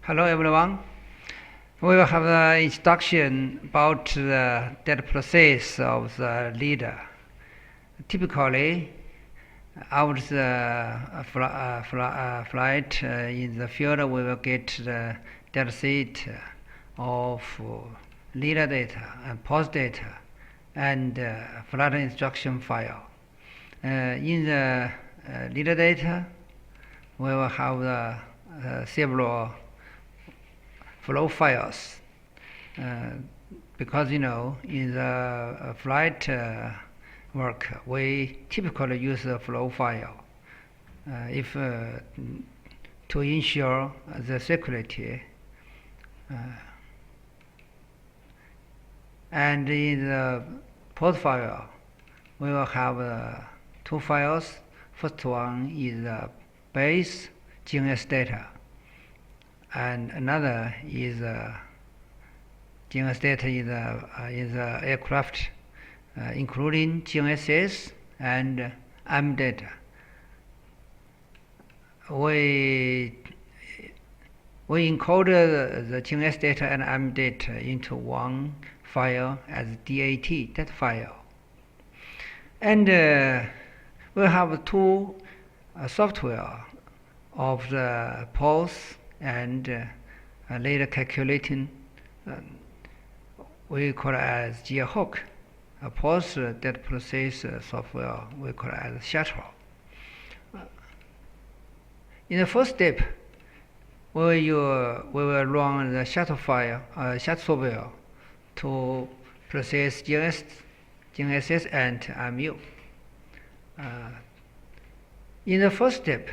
Hello everyone. We will have an introduction about the data process of the leader. Typically, after the flight in the field, we will get the data set of leader data and post data and flight instruction file. In the leader data, we will have the several flow files because in the flight work we typically use a flow file if to ensure the security, and in the post file we will have two files. First one is the base GNS data, and another is GNS data in the aircraft, including GNSS and AM data. We encode the GNS data and AM data into one file as DAT, that file. And we have two software of the pulse and later calculating. We call it as GHawk. A pulse data process software we call it as Shuttle. In the first step, we will run the Shuttle file, Shuttle software to process GNSS and MU. In the first step,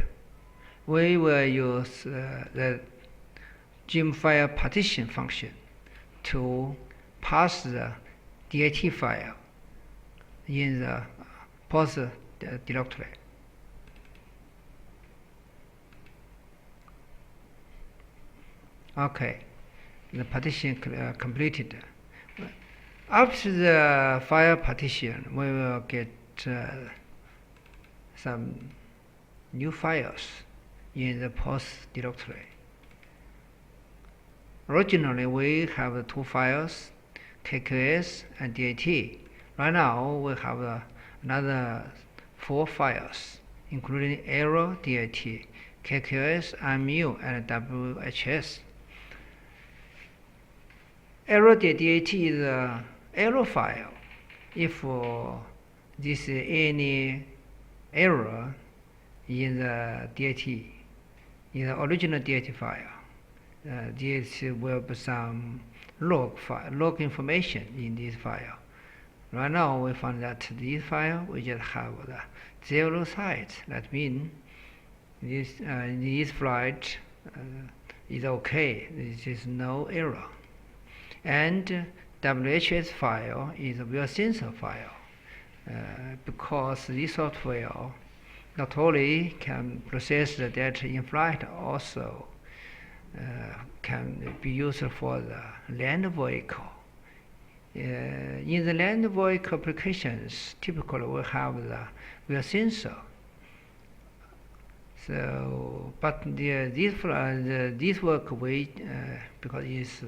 we will use the gem file partition function to pass the DAT file in the post directory. Okay, the partition completed. After the file partition, we will get some new files in the post directory. Originally, we have two files, KQS and DAT. Right now, we have another four files, including error DAT, KQS, MU, and WHS. Error DAT is an error file. If this is any error in the DAT, in the original DAT file, this will be some log information in this file. Right now we found that this file we just have the 0 sites. That means this flight is okay. There is no error. And WHS file is a real sensor file because this software not only can process the data in flight, also can be used for the land vehicle. In the land vehicle applications, typically we have the real sensor. So, but this work because it's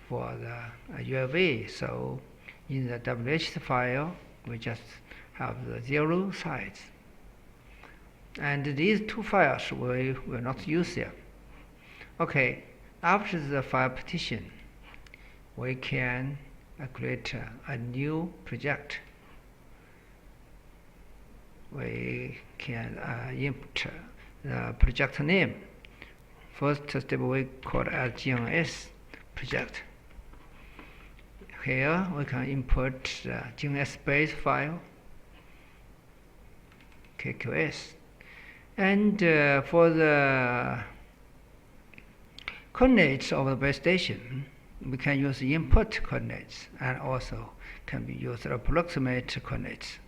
for the UAV. So, in the WH file, we just have the 0 sites. And these two files we will not use them. Okay, after the file partition, we can create a new project. We can input the project name. First step we call it as GNS project. Here we can import the GNS base file, KQS. And for the coordinates of the base station, we can use input coordinates and also can be used approximate coordinates.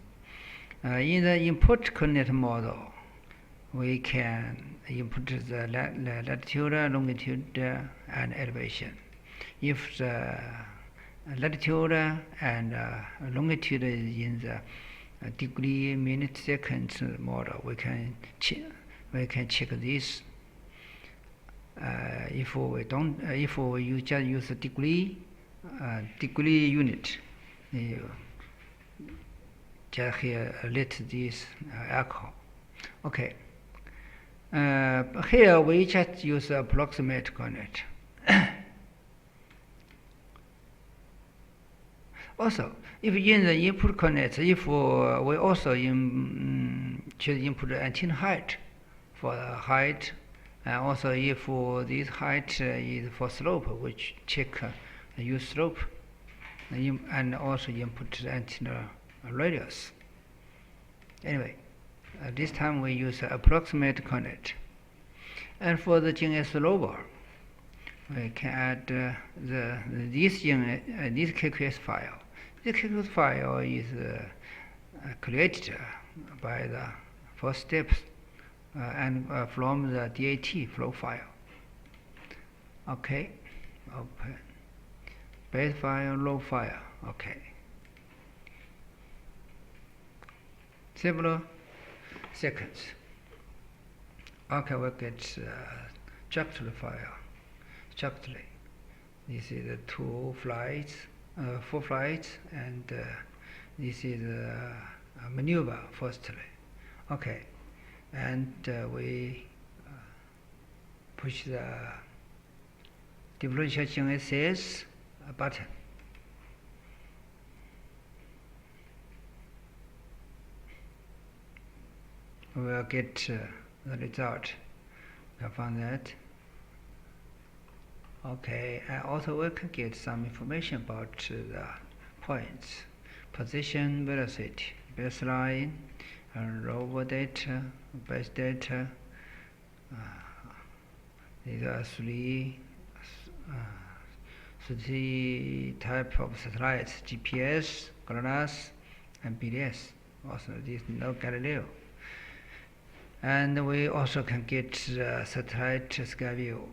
In the input coordinate model, we can input the latitude, longitude, and elevation. If the latitude and longitude is in the degree, minute, seconds model, we can check this. if you just use a degree unit, you just here let this alcohol. Okay. Here we just use approximate coordinate. Also, if in the input coordinates, if we also choose input antenna height for the height, and also if this height is for slope, which check use slope, and also input antenna radius. Anyway, this time we use approximate coordinate. And for the GNS rover, we can add this KQS file. The KQS file is created by the first steps and from the DAT flow file. Okay, open base file, low file. Okay, several seconds. Okay, we'll get Shuttle file. Shuttle. This is the 4 flights, and this is a maneuver firstly. Okay, and we push the differential GNSS button. We will get the result. We found that. Okay, and also we can get some information about the points, position, velocity, baseline, rover data, base data. These are three type of satellites: GPS, GLONASS, and BDS. Also, this is no Galileo. And we also can get satellite sky view.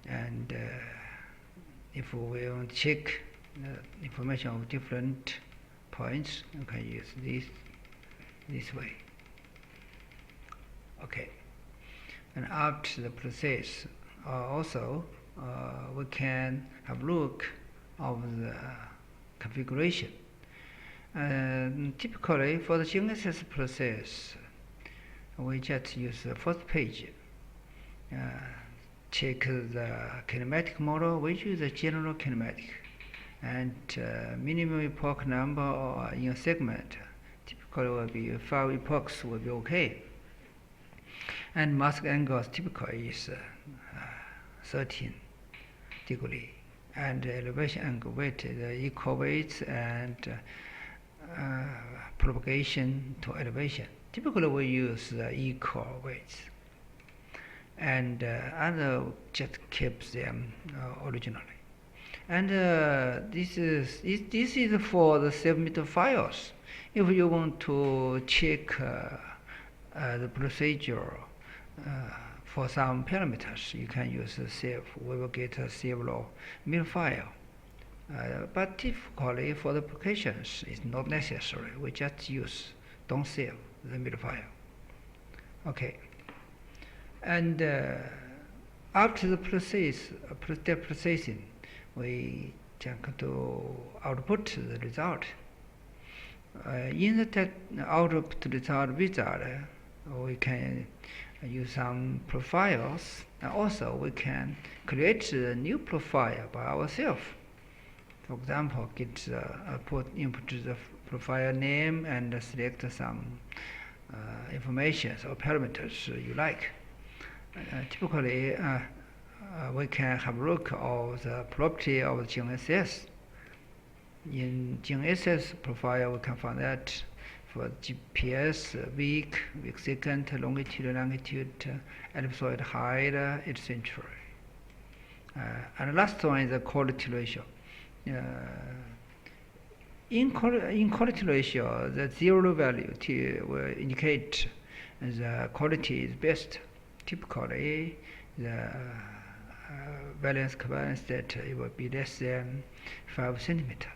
And if we want to check information of different points, we can use this way. Okay. And after the process, also we can have a look of the configuration. Typically, for the GNSS process, we just use the first page. Check the kinematic model, which is a general kinematic, and minimum epoch number in a segment typically will be 5 epochs will be okay. And mask angles typically is 13 degree, and elevation angle weight, the equal weights and propagation to elevation. Typically we use equal weights, and other just keeps them originally. And this is for the submitted files. If you want to check the procedure for some parameters, you can use save. We will get a several mir file. But typically for the applications, it's not necessary. We just don't save the mir file. Okay. And after the processing, we just to output the result. In the output result wizard, we can use some profiles, and also we can create a new profile by ourselves. For example, input the profile name and select some information or parameters you like. Typically, we can have a look at the property of the GNSS. In GNSS profile, we can find that for GPS, week second, longitude, ellipsoid height, etc. And last one is the quality ratio. In quality ratio, the zero value will indicate the quality is best. Typically, the valence covalence that it will be less than 5 centimeters.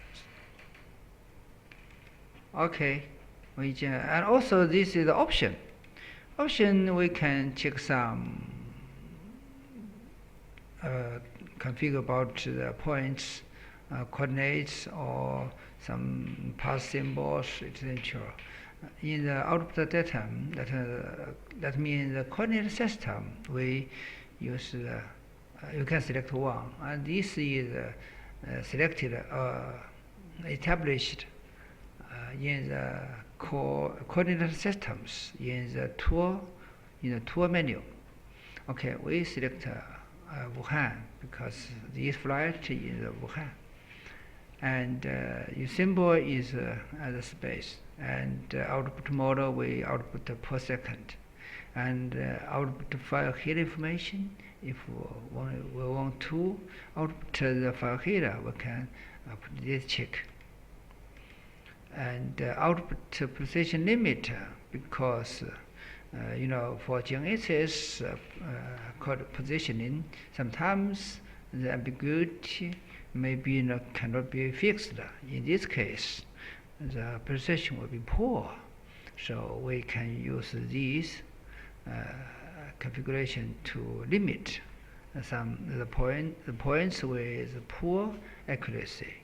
Okay, and also this is the option. We can check some configure about the points, coordinates, or some path symbols, etc. In the output data, that means the coordinate system, we use you can select one, and this is selected, established in the coordinate systems in the tool menu. Okay, we select Wuhan because this flight is Wuhan, and your symbol is as space, and output model we output per second, and output file header information. If we want to output the file header, we can put this check. And output position limiter, because for GNSS code positioning, sometimes the ambiguity maybe cannot be fixed. In this case, the precision will be poor, so we can use this configuration to limit the points with poor accuracy.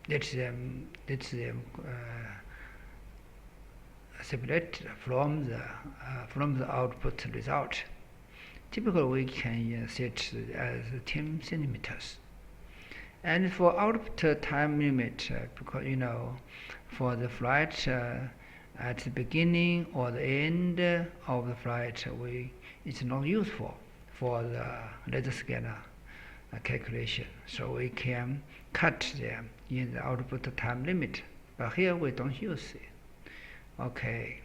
Let them separate from the output result. Typically, we can set as 10 centimeters. And for output time limit, because for the flight at the beginning or the end of the flight, it's not useful for the laser scanner calculation, so we can cut them in the output time limit. But here we don't use it. Okay,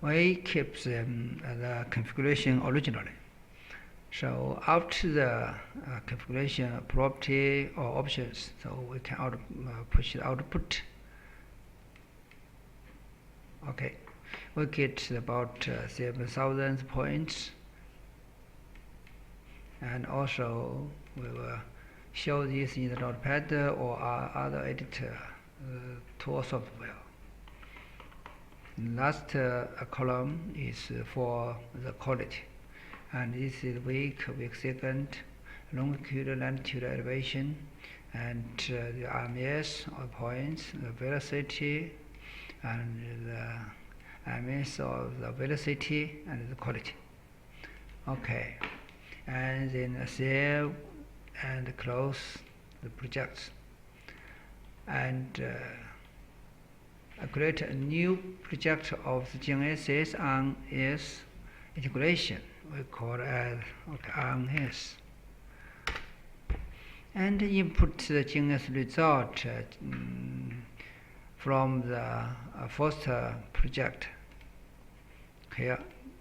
we keep the configuration originally. So after the configuration property or options, so we can push the output. Okay, we get about 7,000 points, and also we will show this in the Notepad or other editor tool software. Last column is for the quality, and this is week second, longitude, latitude, elevation, and the RMS or points, the velocity, and the RMS of the velocity and the quality. Okay, and then save and close the projects, and create a new project of the GNSS on S integration. We call it as on S, and input the GNSS result from the first project. Here,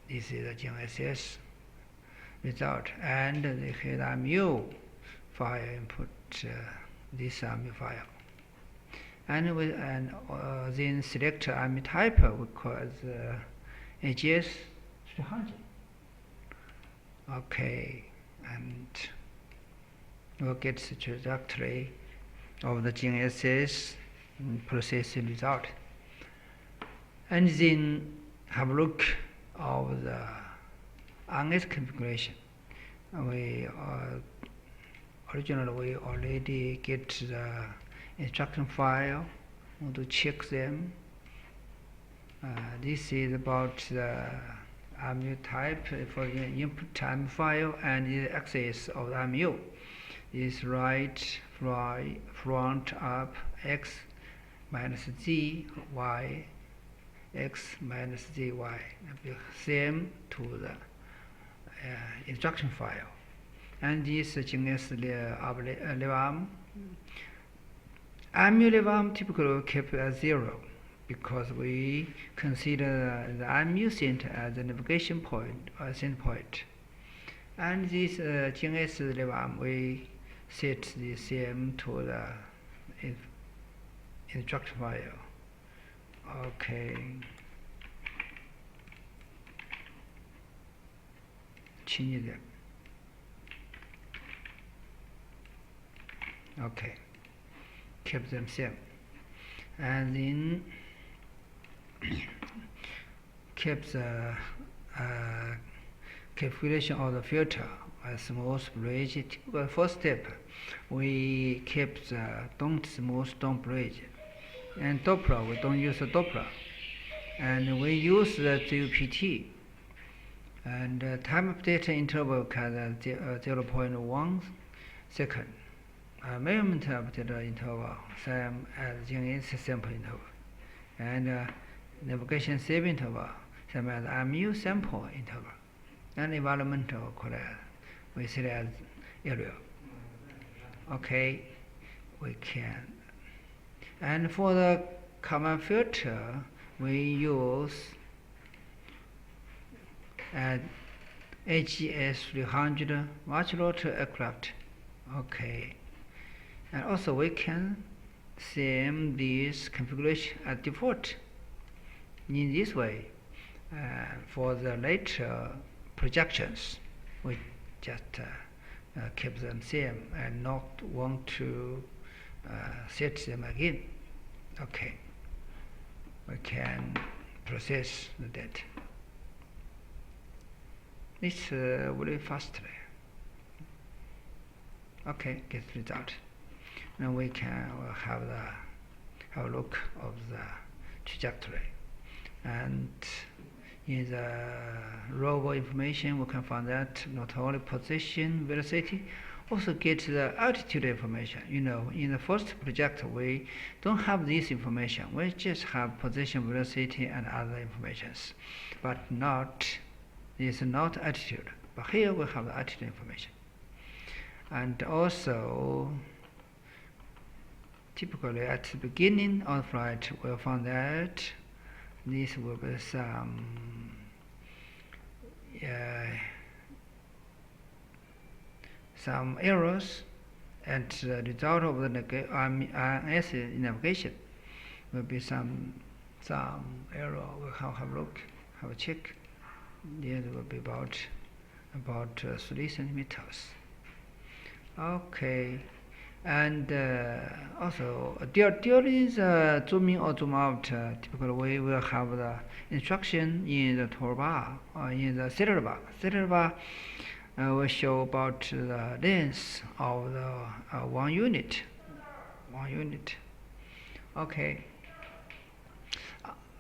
this is the GNSS result, and the RMU file input this RMU file. And then select RMU type, we call it AGS 300. Okay, and we'll get the trajectory of the GNSS processing result, and then have a look of the ONS configuration. Originally we already get the instruction file. Want to check them. This is about the RMU type for the input time file, and the axis of the RMU is right, front, up, x minus z, y, x minus zy, same to the instruction file. And this GNSS levam, RMU levam typically kept at 0, because we consider the RMU center as a navigation point or center point. And this GNSS levam, we set the same to the instruction file. Okay. Change them. Okay. Keep them same. And then keep the configuration of the filter. A smooth bridge. Well, first step, we keep the don't bridge. And Doppler, we don't use the Doppler. And we use the ZUPT. And time update interval can 0.1 second. Measurement update interval same as Jing sample interval. And navigation save interval same as MU sample interval. And environmental correct. We see it as area. Okay, we can. And for the common filter, we use HGS 300 much larger aircraft. Okay, and also we can same this configuration at default in this way. For the later projections, we just keep them same and not want to set them again. Okay, we can process the data. It's very fastly. Okay, get result. Now we can have a look of the trajectory, and in the rover information, we can find that not only position, velocity, also get the altitude information. You know, in the first project, we don't have this information. We just have position, velocity, and other informations, but this is not altitude. But here we have the altitude information, and also typically at the beginning of the flight, we'll find that this will be some errors, and the result of the navigation will be some error. We'll have a look, have a check. This will be about 3 centimeters. Okay. And also during the zoom in or zoom out, typically we will have the instruction in the toolbar or in the serial bar. Serial bar will show about the length of the 1 unit. 1 unit. Okay.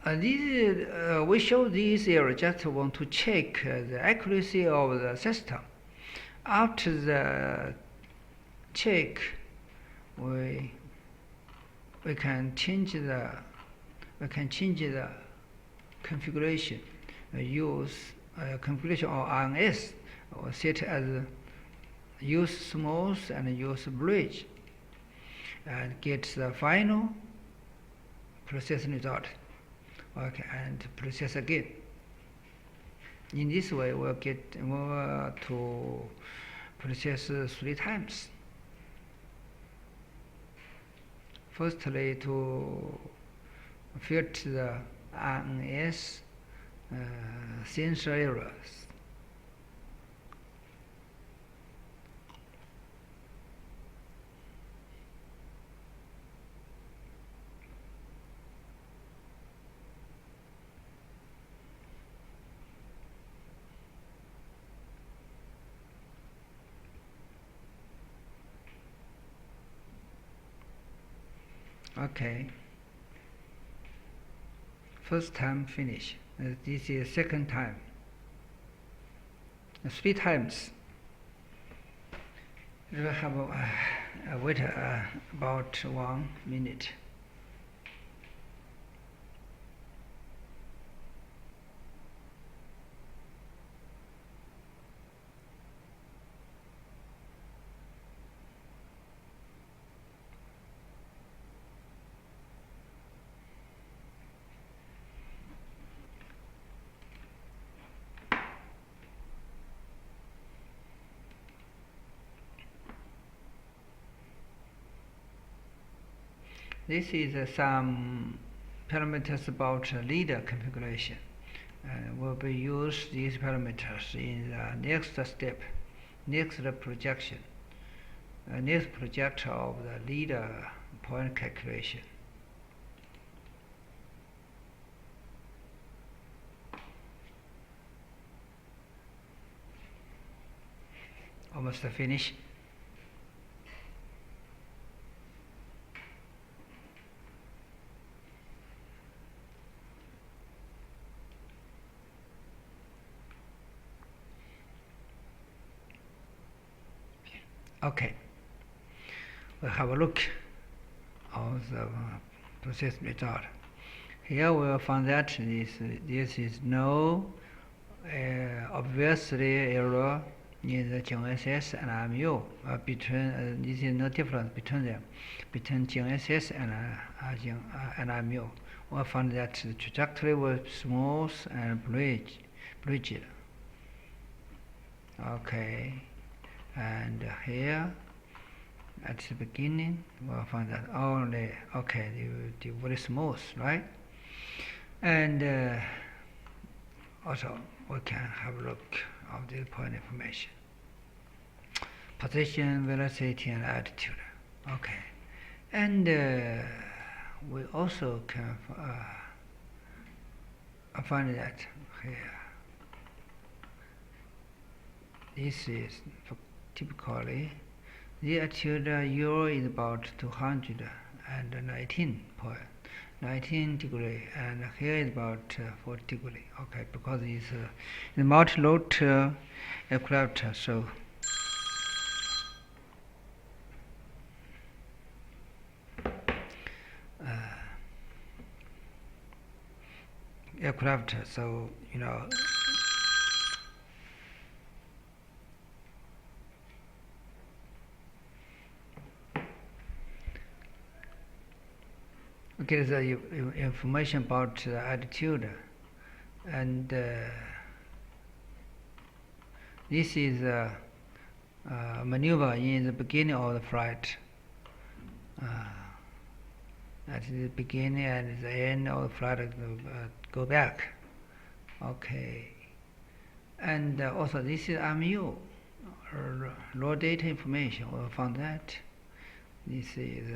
We show this area just want to check the accuracy of the system. After the check, we can change the configuration. Use configuration of RNS, or set as use smooth and use bridge, and get the final process result. Okay, and process again. In this way, we'll get to process 3 times. Firstly, to filter the RNS sensor errors. Okay. First time finish. This is second time. 3 times. We will have wait about 1 minute. This is some parameters about leader configuration. Will be use these parameters in the next step, next projection, next projector of the leader point calculation. almost finished. Okay, we'll have a look of the process result. Here we will find that this is no obviously error in the GNSS and RMU between this is no difference between them, between GNSS and RMU. We found that the trajectory was smooth and bridged. Okay, and here at the beginning we'll find that only the very smooth, right? And also we can have a look of the point information, position, velocity, and altitude. Okay, and we also can find that here. This is typically the altitude euro is about 219 degree, and here is about 40 degree. Okay, because it's a multi-load aircraft, so you know. Okay, the information about altitude, and this is a maneuver in the beginning of the flight. At the beginning and the end of the flight, go back. Okay, and also this is RMU, raw data information. We found that this is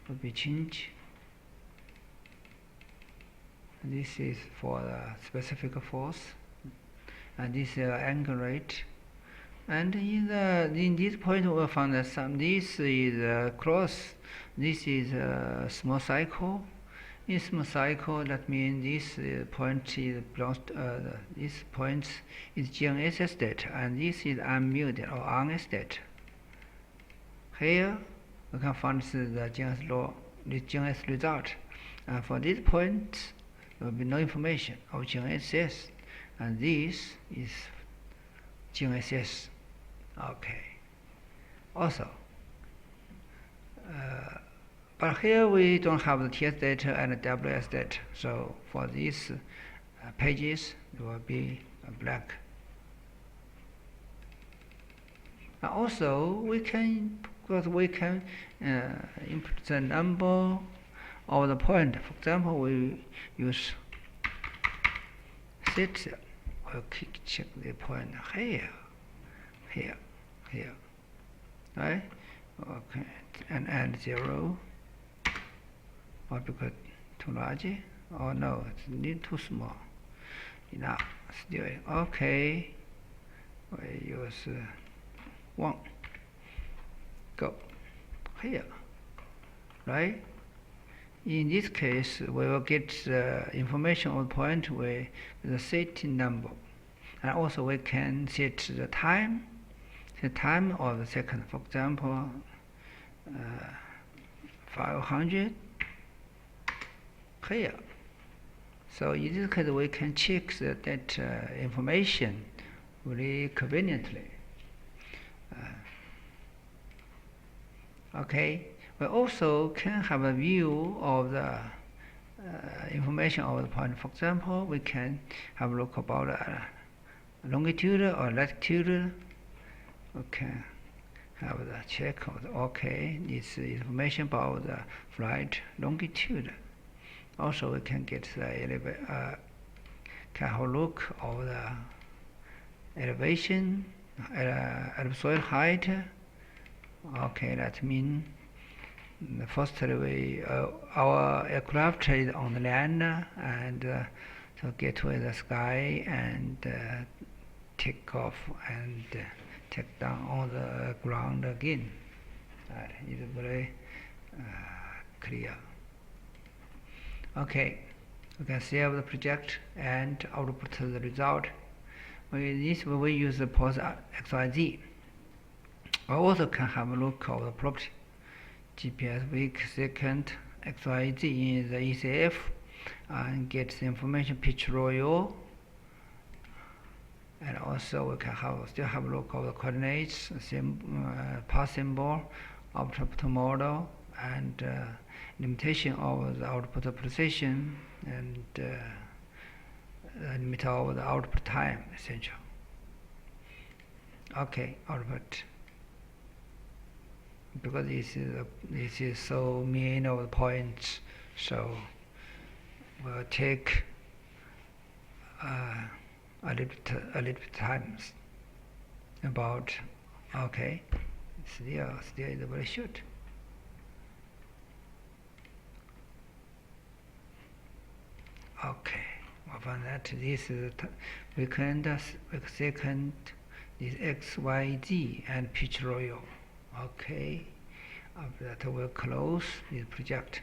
will be changed. This is for the specific force, and this is angle rate. And in this point we found that this is cross. This is a small cycle. In small cycle, that means this point belongs to, this point is GNSS data, and this is unmuted or RNS data. Here we can find the GNSS result. For this point, there will be no information of GNSS, and this is GNSS. Okay. Also, but here we don't have the TS data and the WS data, so for these pages, it will be black. And also, we can input the number of the point. For example, we use set. We'll check the point here, right? Okay, and add 0. Or because too large? Oh no, it's need too small. Enough. Still okay. We use 1. Go here, right? In this case, we will get information on the point with the setting number, and also we can set the time of the second. For example, 500 here. So in this case, we can check that information very conveniently. Okay, we also can have a view of the information of the point. For example, we can have a look about longitude or latitude. Okay, have the check of the, okay, this information about the flight longitude. Also, we can get the can have a look of the elevation, soil height. Okay, that means firstly our aircraft is on the land, and to get to the sky and take off and take down on the ground again. That is very clear. Okay, we can save the project and output the result. With this we use the pose XYZ. We also can have a look at the property GPS week second XYZ in the ECF and get the information pitch royal. And also we can still have a look at the coordinates, path symbol, output model, and limitation of the output precision, and limit of the output time, essential. Okay, output. Because this is so many of the points, so we'll take a little bit times about. Okay, still is very short. Okay, we found that this is weekend second is XYZ and pitch royal. Okay, after that we'll close this project.